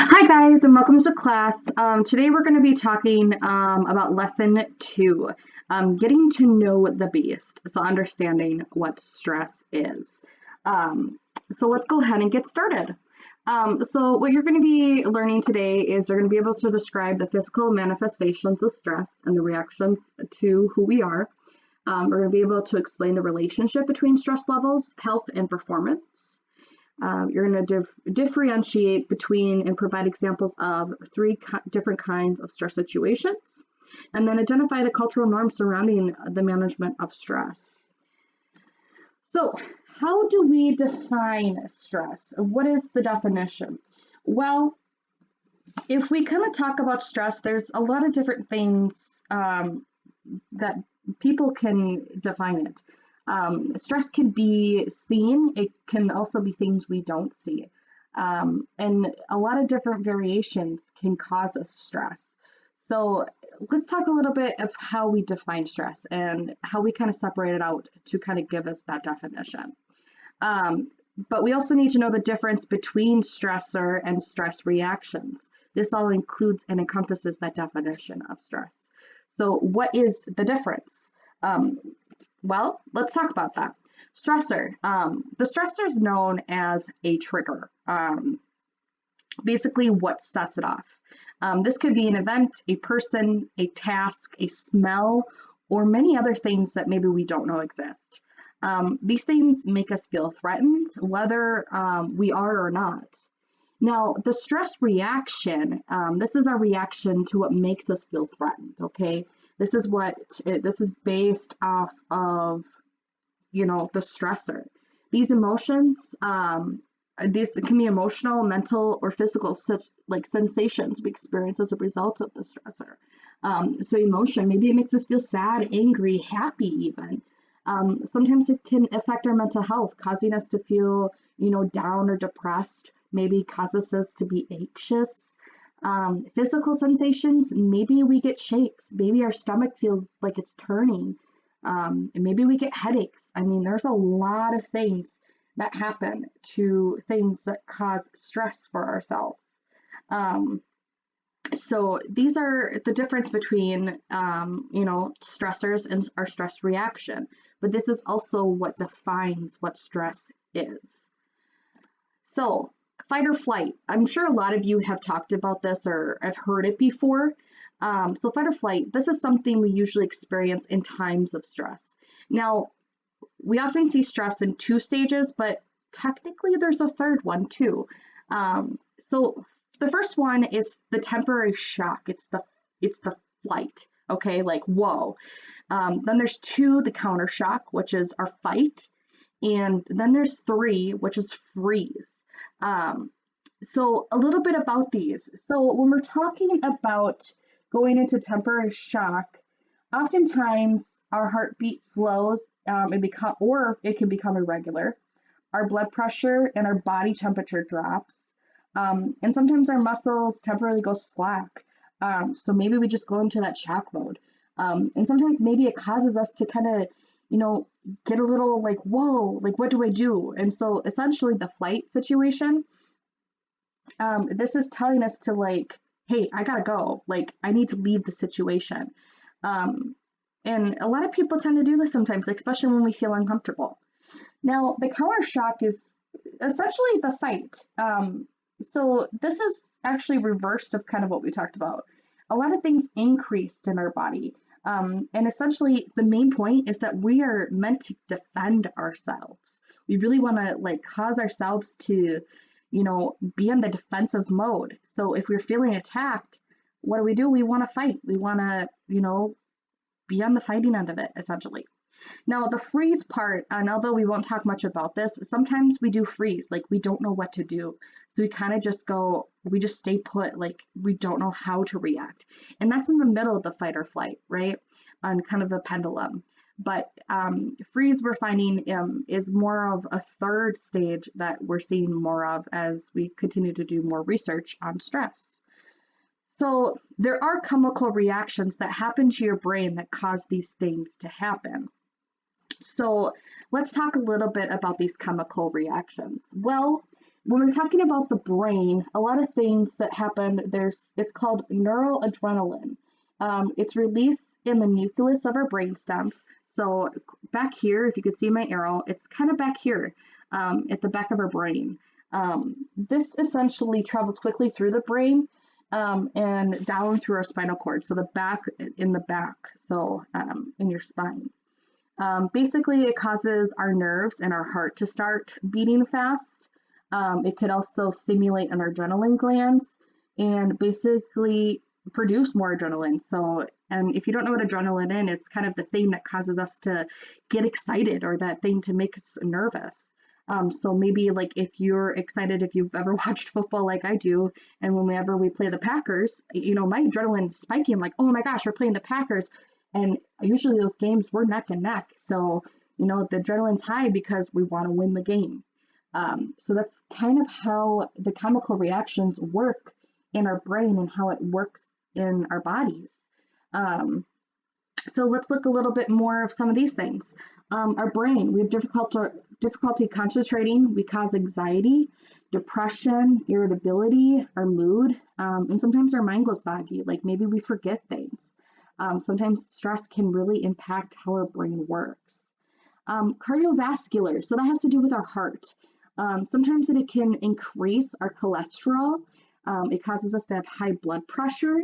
Hi guys, and welcome to class. Today we're going to be talking about lesson 2, getting to know the beast, so understanding what stress is. So let's go ahead and get started. So what you're going to be learning today is you're going to be able to describe the physical manifestations of stress and the reactions to who we are. We're going to be able to explain the relationship between stress levels, health, and performance. You're going to differentiate between and provide examples of three different kinds of stress situations, and then identify the cultural norms surrounding the management of stress. So, how do we define stress? What is the definition? Well, if we kind of talk about stress, there's a lot of different things that people can define it. Stress can be seen, it can also be things we don't see. And a lot of different variations can cause us stress. So let's talk a little bit of how we define stress and how we kind of separate it out to kind of give us that definition. But we also need to know the difference between stressor and stress reactions. This all includes and encompasses that definition of stress. So what is the difference? Well, let's talk about that. Stressor. The stressor is known as a trigger. Basically, what sets it off. This could be an event, a person, a task, a smell, or many other things that maybe we don't know exist. These things make us feel threatened, whether we are or not. Now, the stress reaction, this is our reaction to what makes us feel threatened, okay? This is based off of, the stressor. These emotions, these can be emotional, mental, or physical, such like sensations we experience as a result of the stressor. So emotion, maybe it makes us feel sad, angry, happy even. Sometimes it can affect our mental health, causing us to feel, down or depressed, maybe causes us to be anxious. Physical sensations, maybe we get shakes, maybe our stomach feels like it's turning, and maybe we get headaches. I mean, there's a lot of things that happen to things that cause stress for ourselves. So these are the difference between, stressors and our stress reaction. But this is also what defines what stress is. So fight or flight. I'm sure a lot of you have talked about this or have heard it before. So fight or flight, this is something we usually experience in times of stress. Now, we often see stress in 2 stages, but technically there's a third one too. So the first one is the temporary shock. It's the flight, okay, like whoa. Then there's 2, the counter shock, which is our fight, and then there's 3, which is freeze. So a little bit about these. So when we're talking about going into temporary shock, oftentimes our heartbeat slows, or it can become irregular. Our blood pressure and our body temperature drops, and sometimes our muscles temporarily go slack. So maybe we just go into that shock mode, and sometimes maybe it causes us to kind of, get a little like, whoa, like what do I do? And so essentially the flight situation, this is telling us to like, hey, I gotta go. Like I need to leave the situation. And a lot of people tend to do this sometimes, especially when we feel uncomfortable. Now, the counter shock is essentially the fight. So this is actually reversed of kind of what we talked about. A lot of things increased in our body. And essentially the main point is that we are meant to defend ourselves. We really want to like cause ourselves to, be in the defensive mode. So if we're feeling attacked, what do? We want to fight. We want to, be on the fighting end of it, essentially. Now, the freeze part, and although we won't talk much about this, sometimes we do freeze, like we don't know what to do. So we kind of just we just stay put, like we don't know how to react. And that's in the middle of the fight or flight, right? On kind of a pendulum. But freeze, we're finding, is more of a third stage that we're seeing more of as we continue to do more research on stress. So there are chemical reactions that happen to your brain that cause these things to happen. So let's talk a little bit about these chemical reactions. Well, when we're talking about the brain, a lot of things that happen, it's called neural adrenaline. It's released in the nucleus of our brain stems. So back here, if you can see my arrow, it's kind of back here at the back of our brain. This essentially travels quickly through the brain and down through our spinal cord. So the back, in the back, so in your spine. Basically, it causes our nerves and our heart to start beating fast. It could also stimulate our adrenaline glands and basically produce more adrenaline. So, and if you don't know what adrenaline is, it's kind of the thing that causes us to get excited or that thing to make us nervous. So maybe like if you're excited, if you've ever watched football like I do, and whenever we play the Packers, my adrenaline's spiking. I'm like, oh my gosh, we're playing the Packers. And usually those games we're neck and neck. So, the adrenaline's high because we want to win the game. So that's kind of how the chemical reactions work in our brain and how it works in our bodies. So let's look a little bit more of some of these things. Our brain, we have difficulty concentrating. We cause anxiety, depression, irritability, our mood, and sometimes our mind goes foggy. Like maybe we forget things. Sometimes stress can really impact how our brain works. Cardiovascular, so that has to do with our heart. Sometimes it can increase our cholesterol. It causes us to have high blood pressure.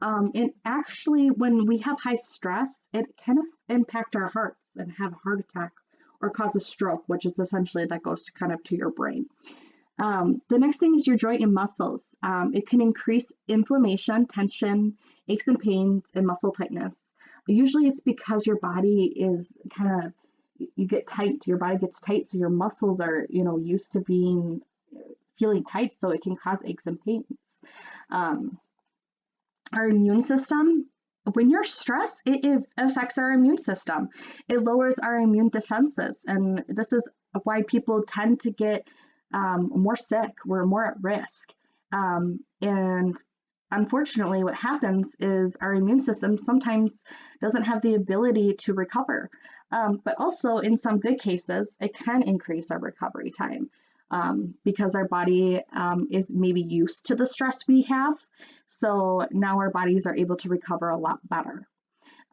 And actually, when we have high stress, it can impact our hearts and have a heart attack or cause a stroke, which is essentially that goes kind of to your brain. The next thing is your joint and muscles. It can increase inflammation, tension, aches and pains, and muscle tightness. Usually it's because your body is kind of, you get tight, your body gets tight, so your muscles are, used to feeling tight, so it can cause aches and pains. Our immune system, when you're stressed, it affects our immune system. It lowers our immune defenses, and this is why people tend to get more sick. We're more at risk. And unfortunately, what happens is our immune system sometimes doesn't have the ability to recover. But also, in some good cases, it can increase our recovery time because our body is maybe used to the stress we have. So now our bodies are able to recover a lot better.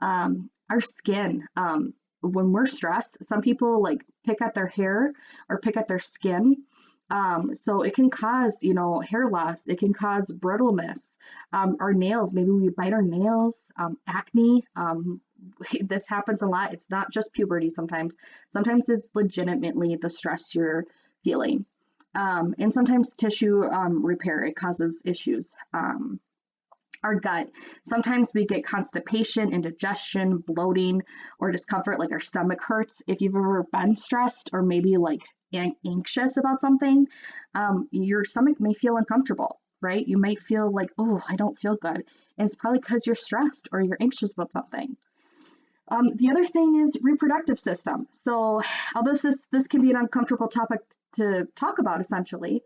Our skin, when we're stressed, some people like pick at their hair or pick at their skin. So it can cause, hair loss. It can cause brittleness. Our nails, maybe we bite our nails, acne. This happens a lot. It's not just puberty sometimes. Sometimes it's legitimately the stress you're feeling. And sometimes tissue repair, it causes issues. Our gut, sometimes we get constipation, indigestion, bloating, or discomfort, like our stomach hurts. If you've ever been stressed or maybe like anxious about something, your stomach may feel uncomfortable, right? You might feel like, oh, I don't feel good. And it's probably because you're stressed or you're anxious about something. The other thing is reproductive system. So although this can be an uncomfortable topic to talk about, essentially,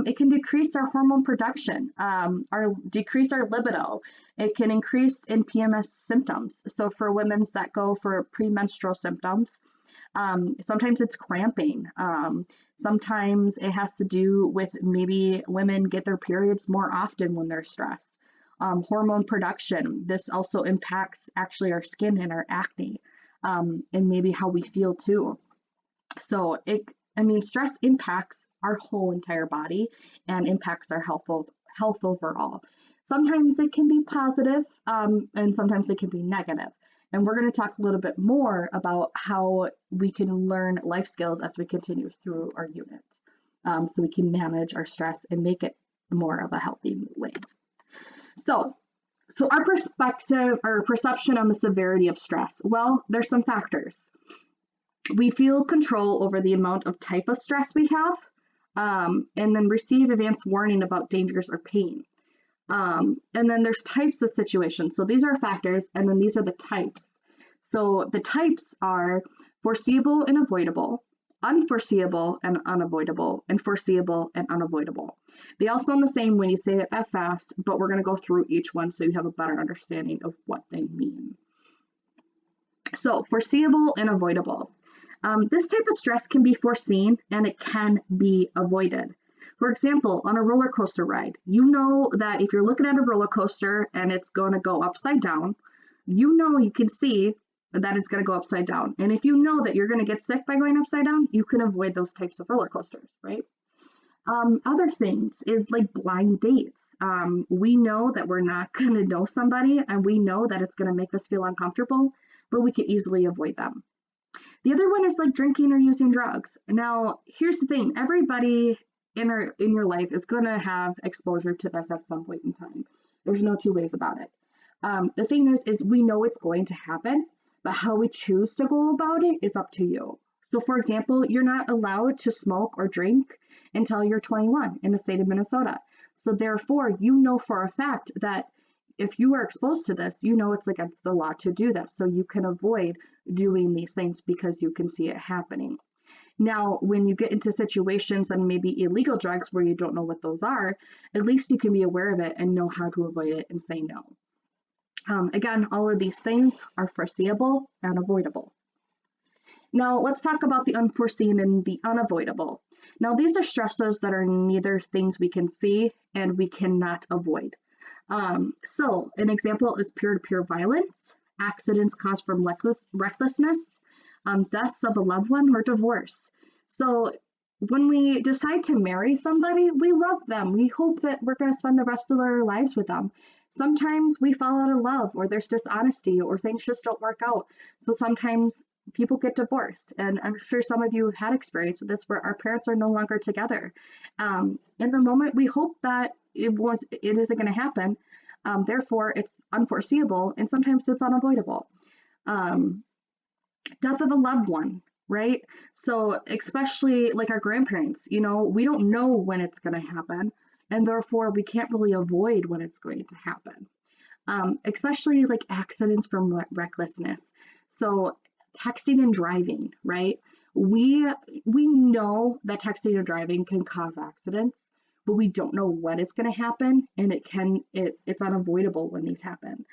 it can decrease our hormone production, decrease our libido. It can increase in PMS symptoms. So for women that go for premenstrual symptoms, sometimes it's cramping. Sometimes it has to do with maybe women get their periods more often when they're stressed. Hormone production. This also impacts actually our skin and our acne, and maybe how we feel too. So stress impacts our whole entire body and impacts our health overall. Sometimes it can be positive, and sometimes it can be negative. And we're going to talk a little bit more about how we can learn life skills as we continue through our unit, so we can manage our stress and make it more of a healthy way. So our perspective or perception on the severity of stress. Well, there's some factors. We feel control over the amount of type of stress we have, and then receive advance warning about dangers or pain. And then there's types of situations. So these are factors, and then these are the types. So the types are foreseeable and avoidable, unforeseeable and unavoidable, and foreseeable and unavoidable. They all sound the same when you say it that fast, but we're going to go through each one so you have a better understanding of what they mean. So foreseeable and avoidable. This type of stress can be foreseen and it can be avoided. For example, on a roller coaster ride, you know that if you're looking at a roller coaster and it's going to go upside down, you can see that it's going to go upside down. And if you know that you're going to get sick by going upside down, you can avoid those types of roller coasters, right? Other things is like blind dates. We know that we're not going to know somebody and we know that it's going to make us feel uncomfortable, but we can easily avoid them. The other one is like drinking or using drugs. Now, here's the thing. Everybody in your life is going to have exposure to this at some point in time. There's no two ways about it. The thing is we know it's going to happen, but how we choose to go about it is up to you. So, for example, you're not allowed to smoke or drink until you're 21 in the state of Minnesota. So, therefore, you know for a fact that if you are exposed to this, you know it's against the law to do this. So, you can avoid doing these things because you can see it happening. Now, when you get into situations and maybe illegal drugs where you don't know what those are, at least you can be aware of it and know how to avoid it and say no. Again, all of these things are foreseeable and avoidable. Now, let's talk about the unforeseen and the unavoidable. Now, these are stressors that are neither things we can see and we cannot avoid. So, an example is peer-to-peer violence, accidents caused from recklessness, deaths of a loved one, or divorce. So, when we decide to marry somebody, we love them. We hope that we're going to spend the rest of our lives with them. Sometimes we fall out of love, or there's dishonesty, or things just don't work out. So sometimes people get divorced, and I'm sure some of you have had experience with this where our parents are no longer together. In the moment, we hope that it isn't going to happen. Therefore, it's unforeseeable, and sometimes it's unavoidable. Death of a loved one, right? So especially like our grandparents, we don't know when it's going to happen, and therefore we can't really avoid when it's going to happen. Especially like accidents from recklessness. So texting and driving, right? We know that texting and driving can cause accidents, but we don't know when it's going to happen, and it's unavoidable when these happen.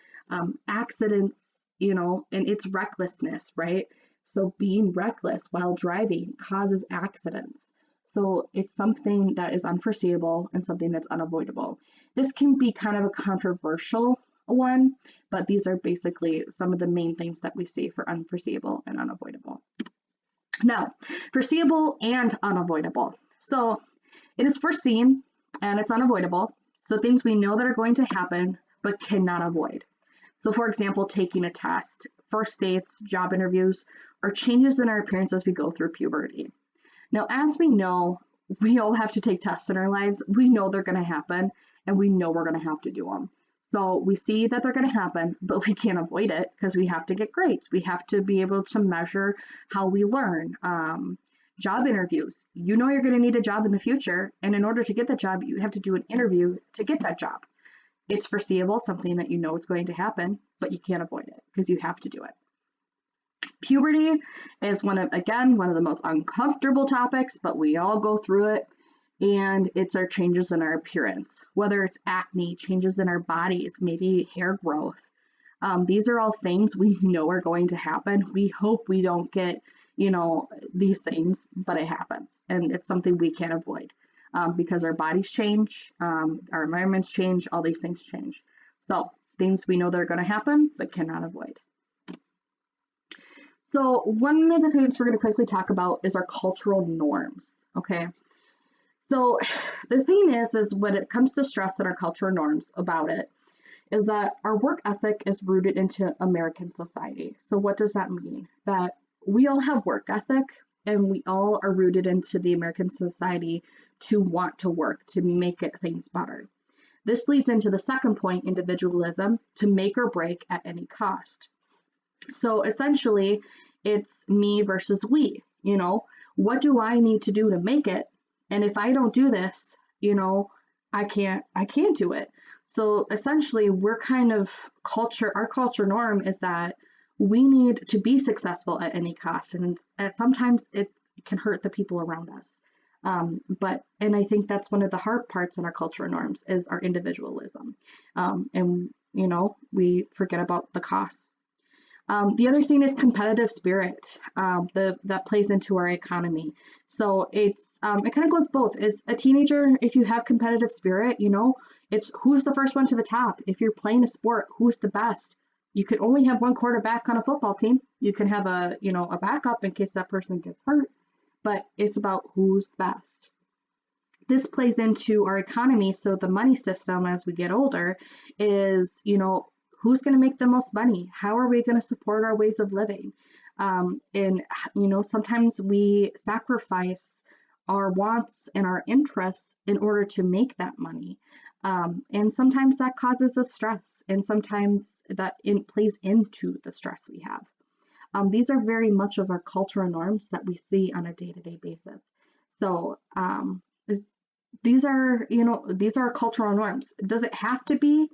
Accidents, and it's recklessness, right? So being reckless while driving causes accidents. So it's something that is unforeseeable and something that's unavoidable. This can be kind of a controversial one, but these are basically some of the main things that we see for unforeseeable and unavoidable. Now, foreseeable and unavoidable. So it is foreseen and it's unavoidable. So things we know that are going to happen but cannot avoid. So for example, taking a test, first dates, job interviews, or changes in our appearance as we go through puberty. Now, as we know, we all have to take tests in our lives. We know they're going to happen, and we know we're going to have to do them. So we see that they're going to happen, but we can't avoid it because we have to get grades. We have to be able to measure how we learn. Job interviews. You're going to need a job in the future, and in order to get that job, you have to do an interview to get that job. It's foreseeable, something that you know is going to happen, but you can't avoid it because you have to do it. Puberty is one of the most uncomfortable topics, but we all go through it, and it's our changes in our appearance, whether it's acne, changes in our bodies, maybe hair growth. These are all things we know are going to happen. We hope we don't get, these things, but it happens, and it's something we can't avoid. Because our bodies change, our environments change, all these things change. So things we know that are going to happen, but cannot avoid. So one of the things we're going to quickly talk about is our cultural norms, okay? So the thing is when it comes to stress and our cultural norms about it, is that our work ethic is rooted into American society. So what does that mean? That we all have work ethic, and we all are rooted into the American society to want to work, to make things better. This leads into the second point, individualism, to make or break at any cost. So essentially, it's me versus we, what do I need to do to make it? And if I don't do this, I can't do it. So essentially, we're kind of our culture norm is that we need to be successful at any cost. And sometimes it can hurt the people around us. And I think that's one of the hard parts in our cultural norms is our individualism. And we forget about the costs. The other thing is competitive spirit, that plays into our economy. So it kind of goes both. As a teenager, if you have competitive spirit, it's who's the first one to the top. If you're playing a sport, who's the best? You could only have one quarterback on a football team. You can have a backup in case that person gets hurt, but it's about who's best. This plays into our economy. So the money system as we get older is, who's going to make the most money? How are we going to support our ways of living? And, sometimes we sacrifice our wants and our interests in order to make that money. And sometimes that causes us stress, and sometimes that plays into the stress we have. These are very much of our cultural norms that we see on a day-to-day basis. So these are cultural norms. Does it have to be?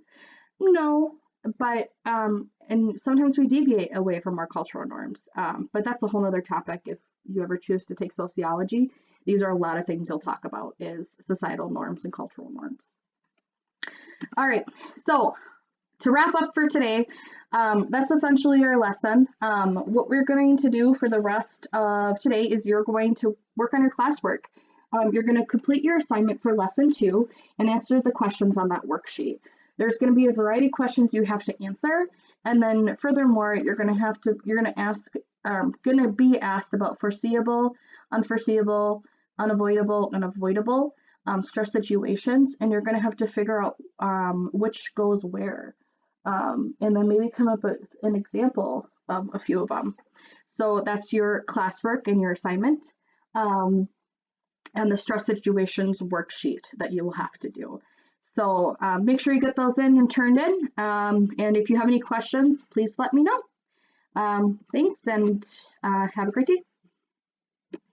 No, but and sometimes we deviate away from our cultural norms. But that's a whole other topic. If you ever choose to take sociology, these are a lot of things you'll talk about is societal norms and cultural norms. All right, so to wrap up for today, that's essentially our lesson. What we're going to do for the rest of today is you're going to work on your classwork. You're going to complete your assignment for lesson 2 and answer the questions on that worksheet. There's going to be a variety of questions you have to answer, and then furthermore, you're going to be asked about foreseeable, unforeseeable, unavoidable, and avoidable stress situations, and you're going to have to figure out which goes where, and then maybe come up with an example of a few of them. So that's your classwork and your assignment. And the stress situations worksheet that you will have to do. So make sure you get those in and turned in. And if you have any questions, please let me know. Thanks, and have a great day.